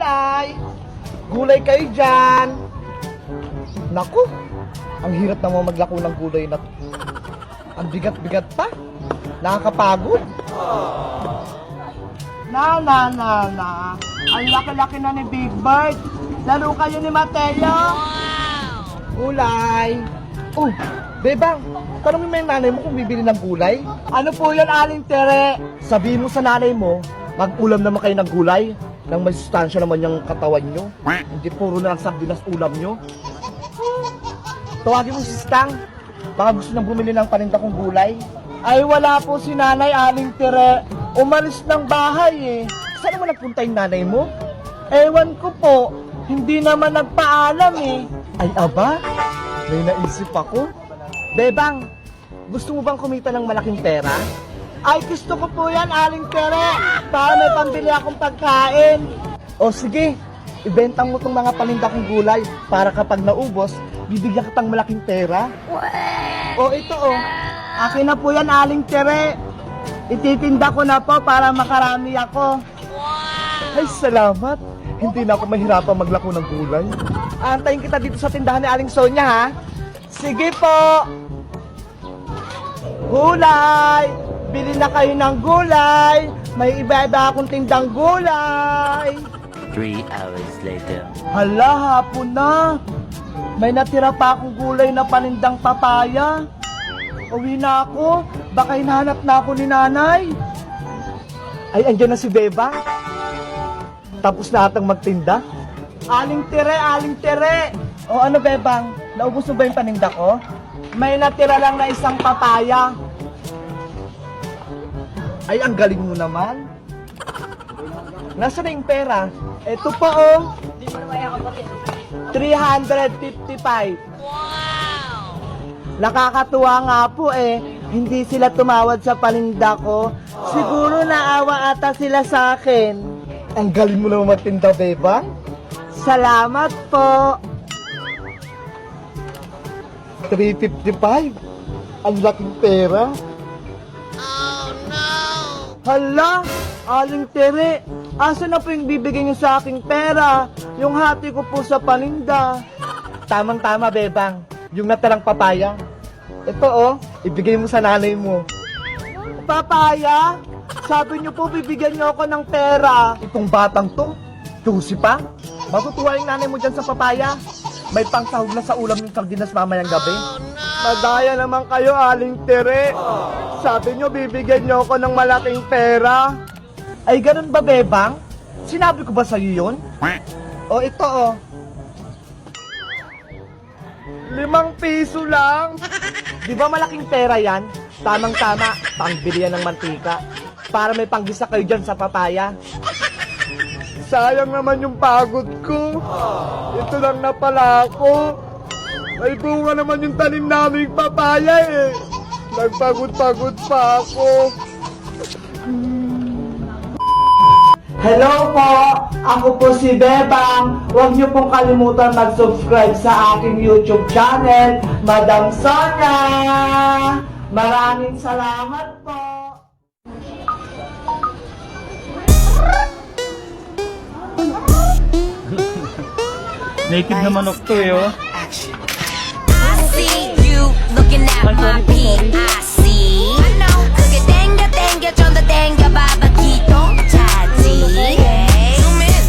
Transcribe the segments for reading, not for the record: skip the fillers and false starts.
Gulay! Gulay kayo dyan! Naku! Ang hirap naman maglako ng gulay na to. Ang bigat-bigat pa. Nakakapagod. Na. Ang laki-laki na ni Big Bird. Laro kayo ni Mateo. Gulay. Oh, Bebang, tanongin mo yung nanay mo kung bibili ng gulay. Ano po yun, Aling Tere? Sabihin mo sa nanay mo, mag-ulam naman kayo ng gulay. Nang may sustansya naman yung katawan nyo. Hindi puro na lang sardinas ulam nyo. Tawagin mo si Stang. Baka gusto nang bumili ng paninda kong gulay. Ay, wala po si Nanay Aling Tere. Umalis ng bahay eh. Saan naman nagpunta yung nanay mo? Ewan ko po. Hindi naman nagpaalam eh. Ay, aba. May naisip ako. Bebang, gusto mo bang kumita ng malaking pera? Ay, gusto ko po yan, Aling Tere. Para may pambili akong pagkain. O sige, ibenta mo tong mga paninda kong gulay para kapag naubos, bibigyan kitang malaking pera. O ito o, akin na po yan, Aling Tere. Ititinda ko na po para makarami ako. Ay, salamat. Hindi na ako mahirapan maglako ng gulay. Antayin kita dito sa tindahan ni Aling Sonia, ha? Sige po. Gulay! Bili na kayo ng gulay. May iba-iba akong tindang gulay. 3 hours later. Hala, hapon na. May natira pa akong gulay na panindang papaya. Uwi na ako. Baka hinahanap na ako ni nanay. Ay, andyan na si Beba. Tapos na atang magtinda. Aling Tere. O ano, Bebang? Naubos mo ba yung paninda ko? May natira lang na isang papaya. Ay, ang galing mo naman. Nasaan na yung pera? Ito pa oh. 355. Wow! Nakakatuwa nga po eh. Hindi sila tumawad sa paninda ko. Siguro naawa ata sila sa akin. Ang galing mo naman magtinda, Bebang. Salamat po. 355. Ang laking pera. Hala, Aling Tere, asa na po yung bibigay niyo sa aking pera? Yung hati ko po sa paninda. Tamang-tama, Bebang. Yung natirang papaya. Ito oh, ibigay mo sa nanay mo. Papaya? Sabi niyo po bibigyan niyo ako ng pera. Itong batang to, tusi pa. Matutuwa yung nanay mo dyan sa papaya. May pangsahog na sa ulam yung sardinas mamayang gabi. Madaya naman kayo, Aling Tere. Sabi nyo, bibigyan nyo ako ng malaking pera. Ay, ganun ba, Bebang? Sinabi ko ba sa'yo yun? O, ito, o. 5 piso lang. Di ba malaking pera yan? Tamang-tama, pangbili yan ng mantika. Para may panggisa kayo dyan sa papaya. Sayang naman yung pagod ko. Ito lang na pala ako. Ay, bunga naman yung tanim naming papaya eh. Nagpagod-pagod pa ako. Hello po! Ako po si Bebang. Huwag niyo pong kalimutan mag-subscribe sa aking YouTube channel, Madam Sonia! Maraming salamat po! Native na manok to eh, oh. I see you looking at my PIC. I know. 그게 땡겨 좀 더 땡겨봐봐 기똥 차지. Zoom in,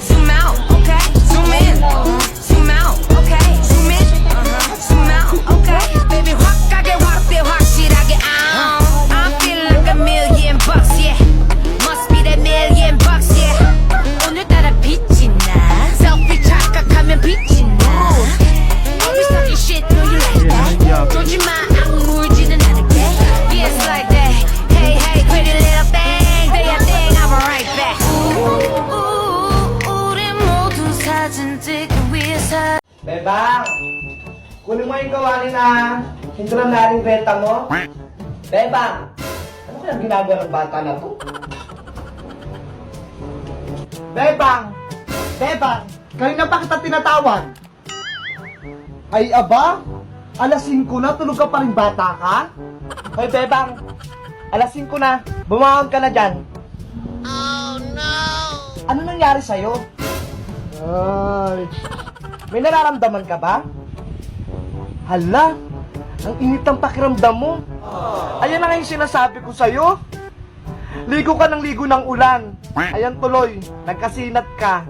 zoom out, okay. Zoom in, zoom out, okay. Zoom in, zoom out, okay. Baby 확 가게 확대 확실하게 I'm feeling like $1,000,000, yeah. Must be that $1,000,000, yeah. 오늘따라 빛이 나. Selfie 착각하면 빛이 나. Always talking shit, know you like that. 쫄지마 악물지는 않을게. Yeah, it's like that. Hey, pretty little thing. Do your thing, I'll be right back. 우리 모두 사진 찍기 위해서. Bebang! Kunin mo yung gawain na hinduran naring beta mo. Bebang! Ano kayang ginagawa ng bata na to? Bebang! Bebang! Kanina pa kita tinatawag. Ay aba? Alas 5 na, tulog ka pa rin bata ka? Hoy Bebang! Alas 5 na, bumawag ka na dyan. Oh no! Ano nangyari sa'yo? Ay, may nararamdaman ka ba? Hala, ang init ng pakiramdam mo. Ayan na nga yung sinasabi ko sa'yo. Ligo ka ng ligo ng ulan. Ayan tuloy, nagkasinat ka.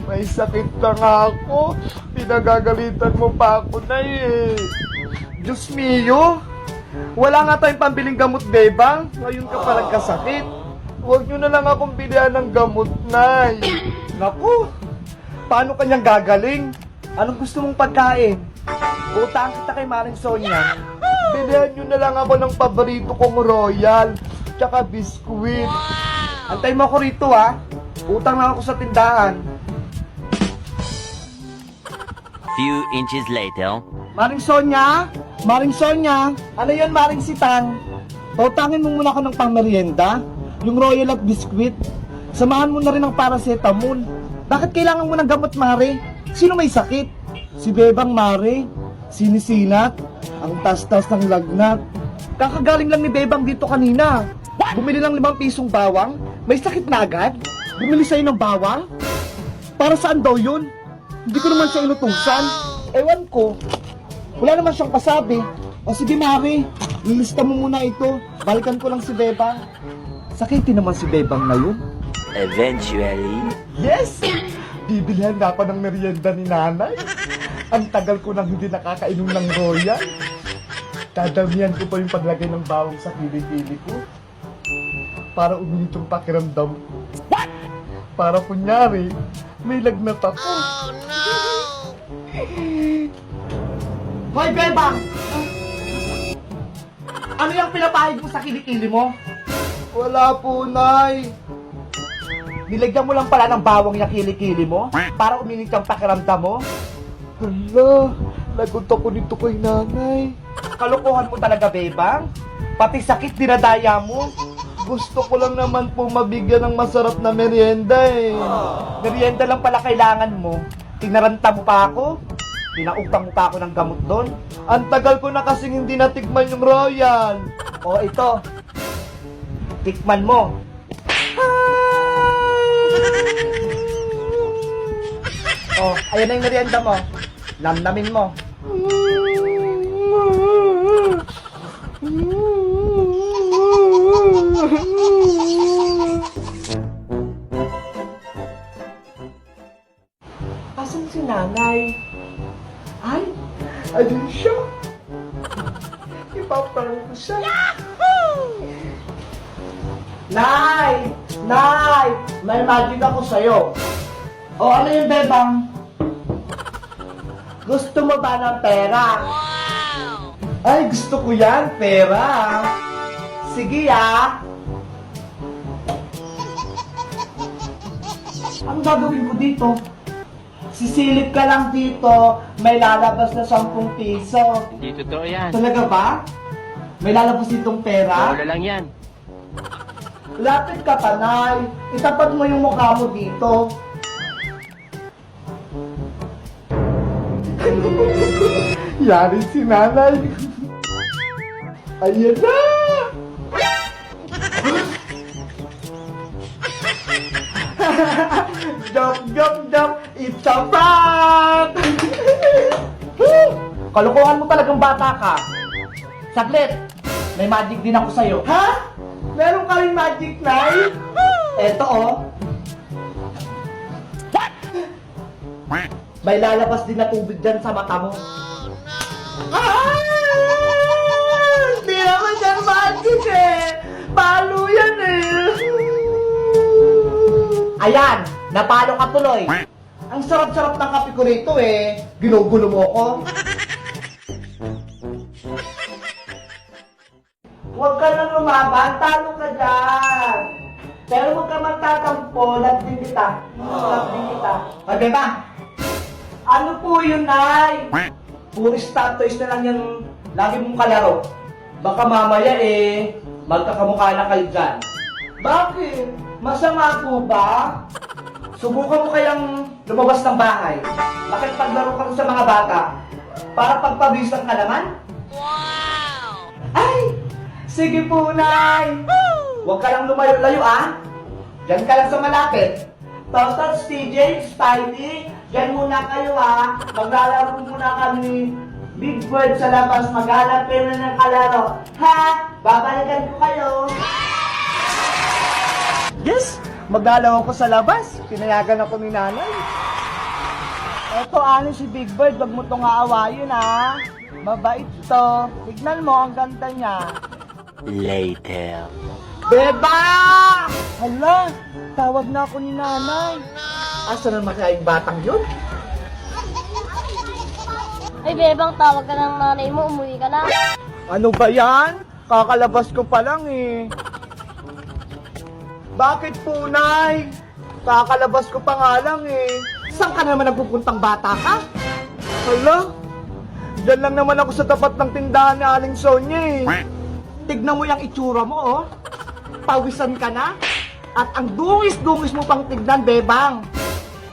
May sakit na nga ako. Pinagagalitan mo pa ako na eh. Diyos mio, wala nga tayong pambiling gamot, bebang. Ngayon ka pa nagkasakit. Huwag nyo na lang akong bilihan ng gamot, nay. Naku, paano kanyang gagaling? Anong gusto mong pagkain? Utang kita kay Maring Sonia. Bilihan nyo na lang ako ng paborito kong royal, tsaka biskuit. Antay mo ako rito ha. Utang lang ako sa tindahan. Few inches later. Maring Sonia? Maring Sonia? Ano yan, Maring Sitang? Pautangin mo muna ako ng pangmerienda, yung royal at biskuit. Samahan mo na rin ng paracetamol. Bakit kailangan mo ng gamot, Mare? Sino may sakit? Si Bebang, Mare. Sinisinat. Ang tas-tas ng lagnat. Kakagaling lang ni Bebang dito kanina. Bumili ng 5 pisong bawang. May sakit na agad. Bumili sa'yo ng bawang. Para saan daw yun? Hindi ko naman siya inutusan. Ewan ko. Wala naman siyang pasabi. O sige, Mare. Lilista mo muna ito. Balikan ko lang si Bebang. Sakitin naman si Bebang na yun. Eventually. Yes! Bibilihan na ako ng merienda ni nanay. Ang tagal ko nang hindi nakakainom ng royal. Dadamihan ko pa yung paglagay ng bawang sa kilikili ko. Para uminit yung pakiramdam ko. Para kunyari, may lagnat ako. Oh no! Hoy, Bebang! Ano yung pinapahid mo sa kilikili mo? Wala po, Nay. Nilagyan mo lang pala ng bawang yung kilikili mo para uminit yung pakiramdam mo? Hala, lagot ako dito kay nanay. Kalokohan mo talaga, Bebang. Pati sakit dinadaya mo. Gusto ko lang naman po mabigyan ng masarap na merienda eh. Merienda lang pala kailangan mo. Tinaranta mo pa ako. Pinautang mo pa ako ng gamot doon. Ang tagal ko na kasing hindi natikman yung royal. O ito, tikman mo. Oh, ayan na yung merienda mo. Namnamin mo. Asan si nanay? Ay, ayun siya. Ipaparang ko siya. Nay! Nay! May magic ako sa'yo. O ano yung Bebang? Gusto mo ba ng pera? Ay, gusto ko yan, pera. Sige ah. Ano gagawin ko dito? Sisilip ka lang dito, may lalabas na 10 piso. Hindi totoo yan. Talaga ba? May lalabas ditong pera? Wala lang yan. Lapit ka pa, Nay. Itapat mo yung mukha mo dito. Yari si nanay. Ayan na! Jump! It's a prank! Kalokohan mo talagang bata ka. Saglit, may magic din ako sa'yo. Ha? Meron ka rin magic, Nay? Eto, oh. May lalabas din na tubig dyan sa mata mo. Hindi naman yan magic eh. Palo yan eh. Ayan, napalo ka tuloy. Ang sarap-sarap ng kape ko rito eh. Ginugulo mo ko. Huwag ka nang lumaban, talo ka dyan. Pero huwag ka magtatampo, latin kita. Latin kita. Okay ba? Ano po yun, Nay? Puro statues na lang yung lagi mong kalaro. Baka mamaya eh, magkakamukha na kayo dyan. Bakit? Masama po ba? Subukan mo kayang lumabas ng bahay. Bakit paglaro ka sa mga bata? Para pagpabisan ka naman? Wow! Ay! Sige po, Nay! Huwag ka lang lumayo-layo, ah! Diyan ka lang sa malapit. Totots, TJ, Spidey, Diyan muna kayo ha. Maglalaro muna kami. Big Bird sa labas. Maghanap kayo na ng kalaro. Ha? Babalikan ko kayo. Yes, maglalaro ko sa labas. Pinayagan ako ni nanay. Eto, ano si Big Bird, wag mo itong aawayin ha. Mabait to. Tignan mo, ang ganda niya. Later. Beba! Hala, tawag na ako ni nanay. Asa naman kaya yung batang yun? Ay, Bebang, tawag ka ng nanay mo, umuwi ka na. Ano ba yan? Kakalabas ko pa lang eh. Bakit po, Nay? Kakalabas ko pa nga lang eh. Saan ka naman nagpupuntang bata ka? Hala, dyan lang naman ako sa tapat ng tindahan ni Aling Sonia eh. Tignan mo yung itsura mo oh. Pawisan ka na. At ang dungis-dungis mo pang tignan, Bebang.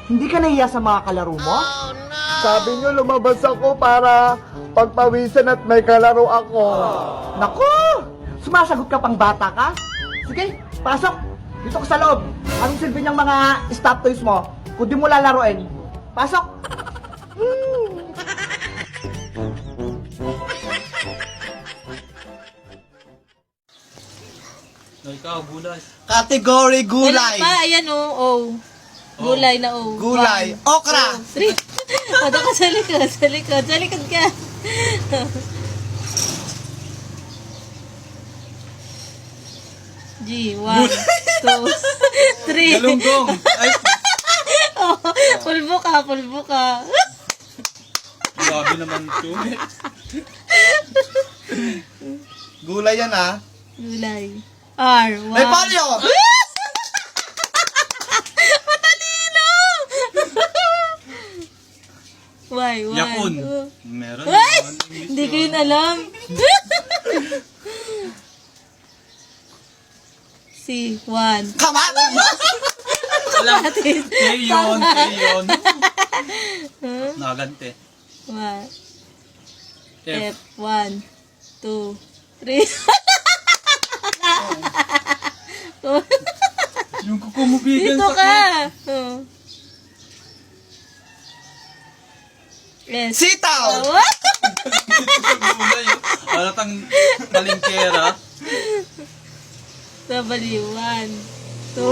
Hindi ka nahiya sa mga kalaro mo? Sabi niyo lumabas ako para pagpawisan at may kalaro ako. Naku! Sumasagot ka pang bata ka? Sige, pasok. Dito ka sa loob. Anong silbi niyang mga stop toys mo? Kung di mo lalaroin. Pasok! Ikaw, gulay. Category Wala pa, ayan oh. Gulay na oh. Gulay. 1, Okra. 2, 3. Ada ka sa likod, sa likod. Sa likod ka. G, 1, 2, 3. Galunggong. Ay, Oh, pulbo ka, pulbo ka. grabe naman ito. Gulay yan ah. Gulay. R, 1. May palyo! Matalino! Y, 1. Yakun. Meron. Ay! naman. Hindi ko yun alam. C, 1. Kamat! Alam. Natin. Kayon. Nagante. 1. F. F, 1, 2, 3. Yung kukumubigan Dito sa ka. Oh. S. Sitaw! What? gulay. Alatang talingkera. W, 1, 2,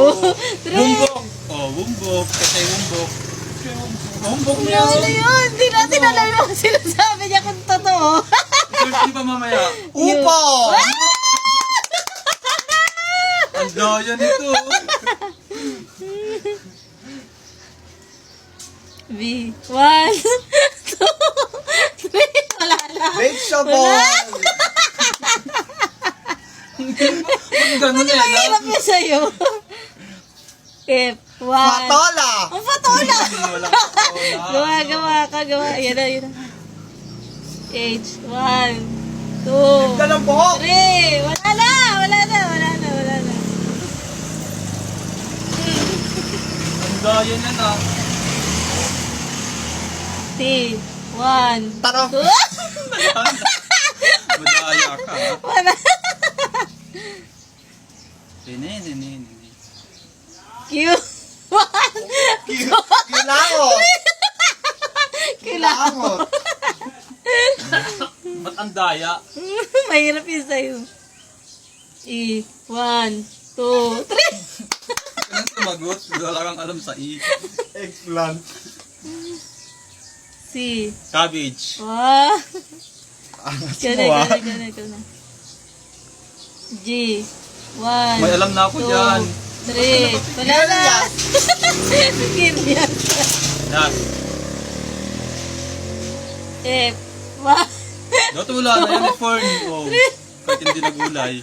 3. Bumbok. Oh, bumbok. Kasi bumbok. Bumbok niya. Ano yun? Hindi natin alam yung sinasabi niya kung totoo. Search pa mamaya. Upo! Ang daya nito. B, 1, 2, 3. Wala na. Vegetable! Ang ganun eh. Mahirap na sa'yo. F, 1. Patola! Ang patola. Wala ka. Gawa ka. Ayan na. H, 1, 2, Ito ng buhok! 3. Wala na. Ang daya niya na. T, 1, Taro! 2. Madaya ka. Wala. Tininin. Q, 1. Kilangot! Kailangan. Kilangot! Ba't ang daya? Mahirap yun sa'yo. E, 1, 2, 3. Kailan sumagot? Wala kang alam sa E. Eggplant! C, Cabbage. wow. Angas Gana. G, 1, May alam na ako dyan. 3. Wala na. Ganyan. Yan. F, 1. Dato wala na yan. Fern. Oh. Kahit hindi na gulay.